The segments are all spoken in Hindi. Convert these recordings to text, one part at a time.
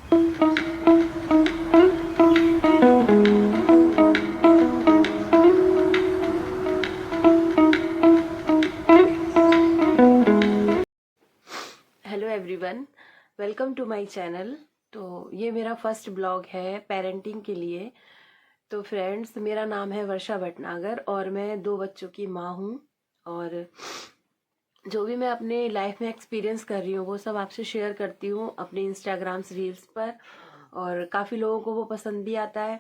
Hello everyone, welcome to my channel. तो ये मेरा फर्स्ट ब्लॉग है पेरेंटिंग के लिए। तो फ्रेंड्स, मेरा नाम है वर्षा भटनागर और मैं 2 बच्चों की माँ हूँ। और जो भी मैं अपने लाइफ में एक्सपीरियंस कर रही हूँ वो सब आपसे शेयर करती हूँ अपने इंस्टाग्राम रील्स पर, और काफ़ी लोगों को वो पसंद भी आता है।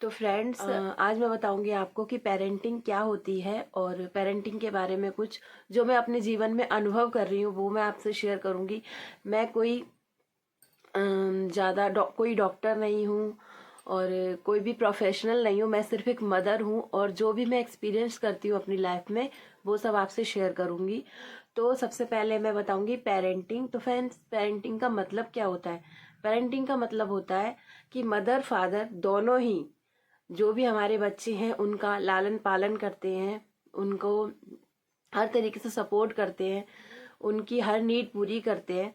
तो फ्रेंड्स, आज मैं बताऊंगी आपको कि पेरेंटिंग क्या होती है, और पेरेंटिंग के बारे में कुछ जो मैं अपने जीवन में अनुभव कर रही हूँ वो मैं आपसे शेयर करूंगी। मैं कोई ज़्यादा कोई डॉक्टर नहीं हूँ और कोई भी प्रोफेशनल नहीं हूँ। मैं सिर्फ एक मदर हूँ और जो भी मैं एक्सपीरियंस करती हूँ अपनी लाइफ में वो सब आपसे शेयर करूँगी। तो सबसे पहले मैं बताऊँगी पेरेंटिंग। तो फ्रेंड्स, पेरेंटिंग का मतलब क्या होता है? पेरेंटिंग का मतलब होता है कि मदर फादर दोनों ही जो भी हमारे बच्चे हैं उनका लालन पालन करते हैं, उनको हर तरीके से सपोर्ट करते हैं, उनकी हर नीड पूरी करते हैं।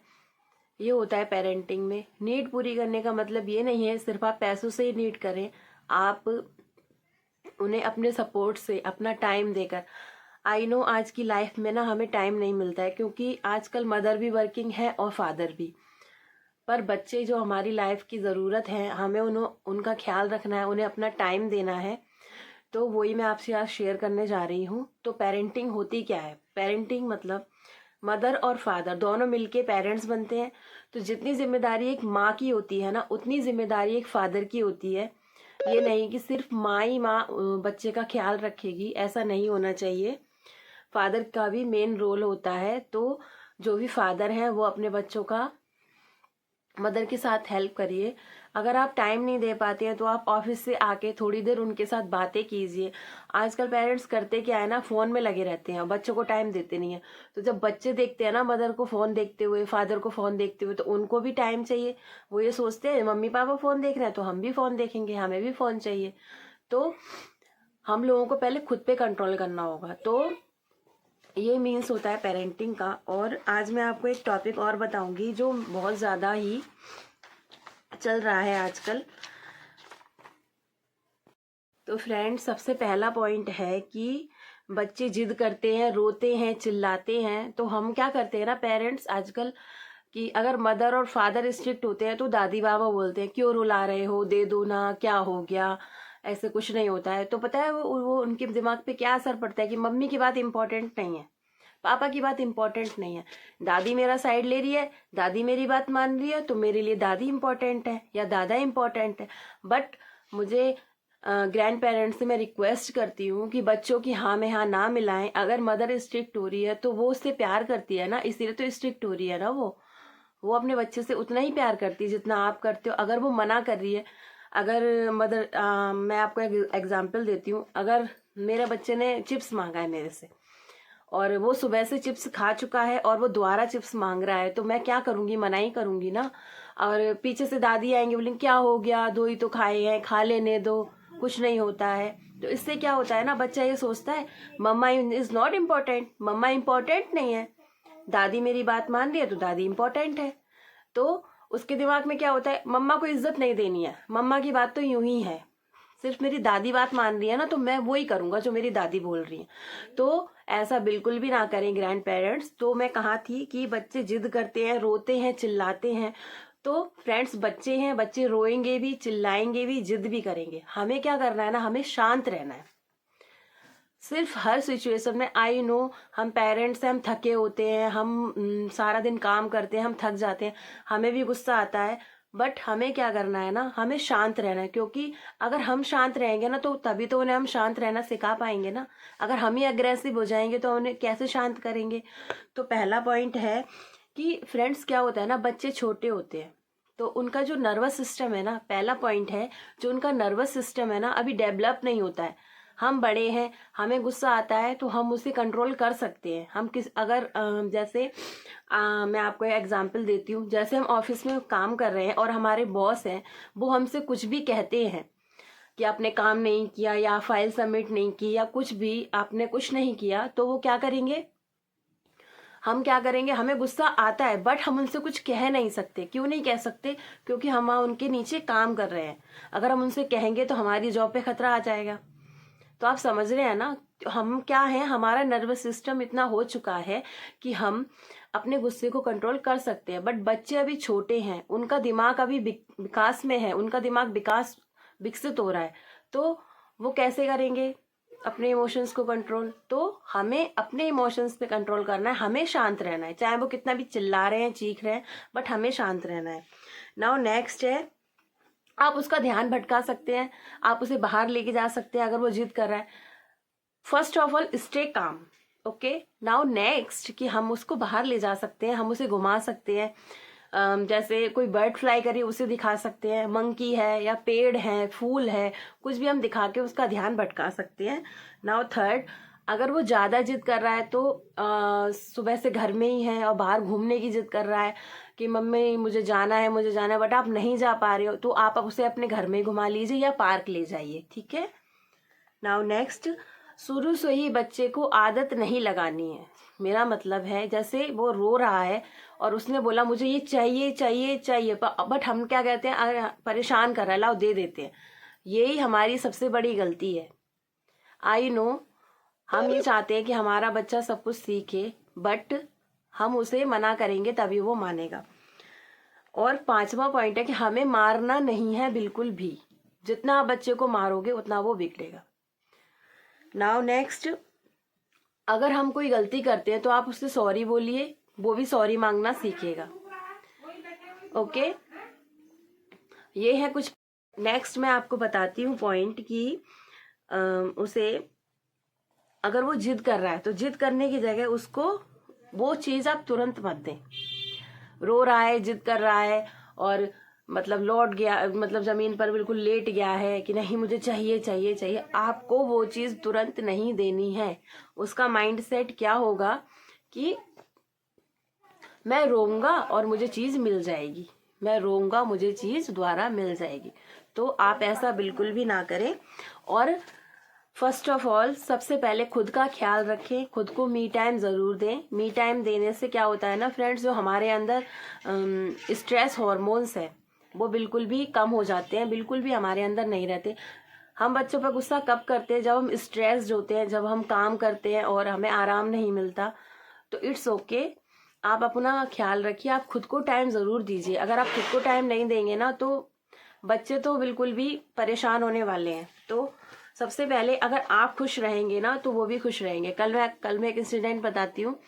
ये होता है पेरेंटिंग में। नीड पूरी करने का मतलब ये नहीं है सिर्फ आप पैसों से ही नीड करें, आप उन्हें अपने सपोर्ट से, अपना टाइम देकर। आई नो आज की लाइफ में ना हमें टाइम नहीं मिलता है, क्योंकि आजकल मदर भी वर्किंग है और फादर भी। पर बच्चे जो हमारी लाइफ की ज़रूरत है, हमें उनका ख्याल रखना है, उन्हें अपना टाइम देना है। तो वही मैं आपसे आज शेयर करने जा रही हूँ। तो पेरेंटिंग होती क्या है? पेरेंटिंग मतलब मदर और फादर दोनों मिलके पेरेंट्स बनते हैं। तो जितनी जिम्मेदारी एक माँ की होती है ना, उतनी जिम्मेदारी एक फादर की होती है। ये नहीं कि सिर्फ माँ ही माँ बच्चे का ख्याल रखेगी, ऐसा नहीं होना चाहिए। फादर का भी मेन रोल होता है। तो जो भी फादर है वो अपने बच्चों का मदर के साथ हेल्प करिए। अगर आप टाइम नहीं दे पाते हैं तो आप ऑफिस से आके थोड़ी देर उनके साथ बातें कीजिए। आजकल पेरेंट्स करते क्या है ना, फोन में लगे रहते हैं, बच्चों को टाइम देते नहीं है। तो जब बच्चे देखते हैं ना मदर को फोन देखते हुए, फादर को फोन देखते हुए, तो उनको भी टाइम चाहिए। वो ये सोचते हैं मम्मी पापा फोन देख रहे हैं तो हम भी फोन देखेंगे, हमें भी फोन चाहिए। तो हम लोगों को पहले खुद पे कंट्रोल करना होगा। तो ये मीन्स होता है पेरेंटिंग का। और आज मैं आपको एक टॉपिक और बताऊंगी जो बहुत ज़्यादा ही चल रहा है आजकल। तो फ्रेंड्स, सबसे पहला पॉइंट है कि बच्चे जिद करते हैं, रोते हैं, चिल्लाते हैं। तो हम क्या करते हैं ना पेरेंट्स आजकल, कि अगर मदर और फादर स्ट्रिक्ट होते हैं तो दादी बाबा बोलते हैं क्यों रुला रहे हो, दे दो ना, क्या हो गया, ऐसे कुछ नहीं होता है। तो पता है वो उनके दिमाग पे क्या असर पड़ता है कि मम्मी की बात इंपॉर्टेंट नहीं है, पापा की बात इंपॉर्टेंट नहीं है। दादी मेरा साइड ले रही है, दादी मेरी बात मान रही है, तो मेरे लिए दादी इंपॉर्टेंट है या दादा इंपॉर्टेंट है। बट मुझे ग्रैंड पेरेंट्स से मैं रिक्वेस्ट करती हूँ कि बच्चों की हाँ में हाँ ना मिलाएं। अगर मदर स्ट्रिक्ट हो रही है तो वो उससे प्यार करती है ना, इसीलिए तो स्ट्रिक्ट हो रही है ना। वो अपने बच्चे से उतना ही प्यार करती है जितना आप करते हो। अगर वो मना कर रही है, अगर मदर मैं आपको एक एग्जाम्पल देती हूँ। अगर मेरे बच्चे ने चिप्स मांगा है मेरे से और वो सुबह से चिप्स खा चुका है और वो दोबारा चिप्स मांग रहा है, तो मैं क्या करूंगी? मना ही करूंगी ना। और पीछे से दादी आएंगे, बोलेंगे क्या हो गया, दो ही तो खाए हैं, खा लेने दो, कुछ नहीं होता है। तो इससे क्या होता है ना, बच्चा ये सोचता है mama is not important, mama important नहीं है, दादी मेरी बात मान रही है तो दादी इम्पोर्टेंट है। तो उसके दिमाग में क्या होता है, मम्मा को इज्जत नहीं देनी है, मम्मा की बात तो यूं ही है, सिर्फ मेरी दादी बात मान रही है ना तो मैं वो ही करूंगा जो मेरी दादी बोल रही है। तो ऐसा बिल्कुल भी ना करें ग्रैंड पेरेंट्स। तो मैं कहा थी कि बच्चे जिद करते हैं, रोते हैं, चिल्लाते हैं। तो फ्रेंड्स, बच्चे हैं, बच्चे रोएंगे भी, चिल्लाएंगे भी, जिद भी करेंगे। हमें क्या करना है ना, हमें शांत रहना है। सिर्फ हर सिचुएशन में, आई नो हम पेरेंट्स हैं, हम थके होते हैं, हम सारा दिन काम करते हैं, हम थक जाते हैं, हमें भी गुस्सा आता है। बट हमें क्या करना है ना, हमें शांत रहना है। क्योंकि अगर हम शांत रहेंगे ना तो तभी तो उन्हें हम शांत रहना सिखा पाएंगे ना। अगर हम ही अग्रेसिव हो जाएंगे तो उन्हें कैसे शांत करेंगे? तो पहला पॉइंट है कि फ्रेंड्स क्या होता है ना, बच्चे छोटे होते हैं तो उनका जो नर्वस सिस्टम है ना, पहला पॉइंट है, जो उनका नर्वस सिस्टम है ना अभी डेवलप नहीं होता है। हम बड़े हैं, हमें गुस्सा आता है तो हम उसे कंट्रोल कर सकते हैं। हम किस अगर जैसे मैं आपको एक एग्जांपल देती हूँ। जैसे हम ऑफिस में काम कर रहे हैं और हमारे बॉस हैं, वो हमसे कुछ भी कहते हैं कि आपने काम नहीं किया या फाइल सबमिट नहीं की या कुछ भी आपने कुछ नहीं किया, तो वो क्या करेंगे, हम क्या करेंगे, हमें गुस्सा आता है बट हम उनसे कुछ कह नहीं सकते। क्यों नहीं कह सकते? क्योंकि हम वहाँ उनके नीचे काम कर रहे हैं। अगर हम उनसे कहेंगे तो हमारी जॉब पे खतरा आ जाएगा। तो आप समझ रहे हैं ना, हम क्या है, हमारा नर्वस सिस्टम इतना हो चुका है कि हम अपने गुस्से को कंट्रोल कर सकते हैं। बट बच्चे अभी छोटे हैं, उनका दिमाग अभी विकास में है, उनका दिमाग विकसित हो रहा है, तो वो कैसे करेंगे अपने इमोशंस को कंट्रोल? तो हमें अपने इमोशंस पे कंट्रोल करना है, हमें शांत रहना है, चाहे वो कितना भी चिल्ला रहे हैं, चीख रहे हैं, बट हमें शांत रहना है। नाउ नेक्स्ट है, आप उसका ध्यान भटका सकते हैं, आप उसे बाहर लेके जा सकते हैं अगर वो जिद कर रहा है। First of all stay calm, okay. Now next कि हम उसको बाहर ले जा सकते हैं, हम उसे घुमा सकते हैं। जैसे कोई बर्ड फ्लाई करे उसे दिखा सकते हैं, मंकी है या पेड़ है, फूल है, कुछ भी हम दिखा के उसका ध्यान भटका सकते हैं। नाउ थर्ड, अगर वो ज़्यादा जिद कर रहा है तो सुबह से घर में ही है और बाहर घूमने की जिद कर रहा है कि मम्मी मुझे जाना है, मुझे जाना है, बट आप नहीं जा पा रहे हो, तो आप उसे अपने घर में घुमा लीजिए या पार्क ले जाइए, ठीक है। नाउ नेक्स्ट, शुरू से ही बच्चे को आदत नहीं लगानी है। मेरा मतलब है जैसे वो रो रहा है और उसने बोला मुझे ये चाहिए चाहिए चाहिए, बट हम क्या कहते हैं, परेशान कर रहा है, लाओ दे देते हैं। यही हमारी सबसे बड़ी गलती है। आई नो, हम ये चाहते हैं कि हमारा बच्चा सब कुछ सीखे, बट हम उसे मना करेंगे तभी वो मानेगा। और 5वां पॉइंट है कि हमें मारना नहीं है बिल्कुल भी। जितना आप बच्चे को मारोगे उतना वो बिगड़ेगा। नाउ नेक्स्ट, अगर हम कोई गलती करते हैं तो आप उससे सॉरी बोलिए, वो भी सॉरी मांगना सीखेगा, ओके। ये है कुछ। नेक्स्ट मैं आपको बताती हूँ पॉइंट कि उसे अगर वो जिद कर रहा है तो जिद करने की जगह उसको वो चीज़ आप तुरंत मत दें। रो रहा है, जिद कर रहा है और मतलब लौट गया, मतलब जमीन पर बिल्कुल लेट गया है कि नहीं मुझे चाहिए चाहिए चाहिए, आपको वो चीज़ तुरंत नहीं देनी है। उसका माइंडसेट क्या होगा कि मैं रोऊंगा और मुझे चीज़ मिल जाएगी, मैं रोऊंगा मुझे चीज़ दोबारा मिल जाएगी। तो आप ऐसा बिल्कुल भी ना करें। और फर्स्ट ऑफ ऑल सबसे पहले खुद का ख्याल रखें, खुद को मी टाइम ज़रूर दें। मी टाइम देने से क्या होता है ना फ्रेंड्स, जो हमारे अंदर स्ट्रेस हार्मोन्स है वो बिल्कुल भी कम हो जाते हैं, बिल्कुल भी हमारे अंदर नहीं रहते। हम बच्चों पर गुस्सा कब करते हैं? जब हम स्ट्रेस्ड होते हैं, जब हम काम करते हैं और हमें आराम नहीं मिलता। तो इट्स ओके, आप अपना ख्याल रखिए, आप खुद को टाइम ज़रूर दीजिए। अगर आप खुद को टाइम नहीं देंगे ना तो बच्चे तो बिल्कुल भी परेशान होने वाले हैं। तो सबसे पहले अगर आप खुश रहेंगे ना तो वो भी खुश रहेंगे। कल मैं एक इंसिडेंट बताती हूँ।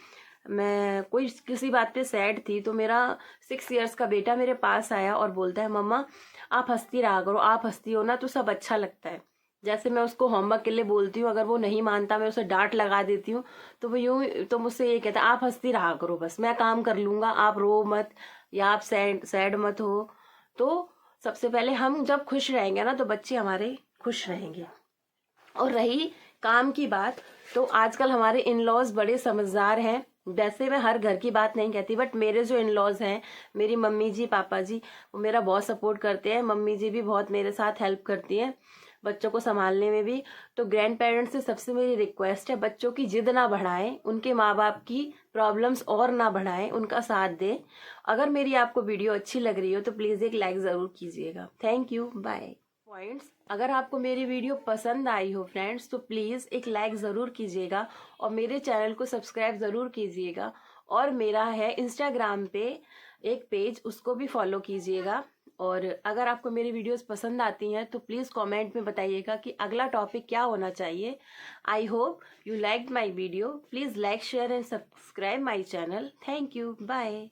मैं किसी बात पे सैड थी, तो मेरा 6 इयर्स का बेटा मेरे पास आया और बोलता है मम्मा आप हंसती रहा करो, आप हंसती हो ना तो सब अच्छा लगता है। जैसे मैं उसको होमवर्क के लिए बोलती हूँ, अगर वो नहीं मानता मैं उसे डांट लगा देती हूँ, तो वो यूँ तो मुझसे ये कहता है आप हंसती रहा करो, बस मैं काम कर लूँगा, आप रो मत या आप सैड मत हो। तो सबसे पहले हम जब खुश रहेंगे ना तो बच्चे हमारे खुश रहेंगे। और रही काम की बात, तो आजकल हमारे इन लॉज बड़े समझदार हैं। वैसे मैं हर घर की बात नहीं कहती, बट मेरे जो इन लॉज हैं, मेरी मम्मी जी पापा जी, वो मेरा बहुत सपोर्ट करते हैं। मम्मी जी भी बहुत मेरे साथ हेल्प करती हैं बच्चों को संभालने में भी। तो ग्रैंड पेरेंट्स से सबसे मेरी रिक्वेस्ट है, बच्चों की जिद ना बढ़ाएं, उनके माँ बाप की प्रॉब्लम्स और ना बढ़ाएं, उनका साथ दें। अगर मेरी आपको वीडियो अच्छी लग रही हो तो प्लीज़ एक लाइक ज़रूर कीजिएगा। Thank you, bye. पॉइंट्स, अगर आपको मेरी वीडियो पसंद आई हो फ्रेंड्स तो प्लीज़ एक लाइक ज़रूर कीजिएगा और मेरे चैनल को सब्सक्राइब ज़रूर कीजिएगा। और मेरा है इंस्टाग्राम पे एक पेज, उसको भी फॉलो कीजिएगा। और अगर आपको मेरी वीडियोस पसंद आती हैं तो प्लीज़ कमेंट में बताइएगा कि अगला टॉपिक क्या होना चाहिए। I hope you liked my video. Please like share and subscribe my channel. Thank you, bye.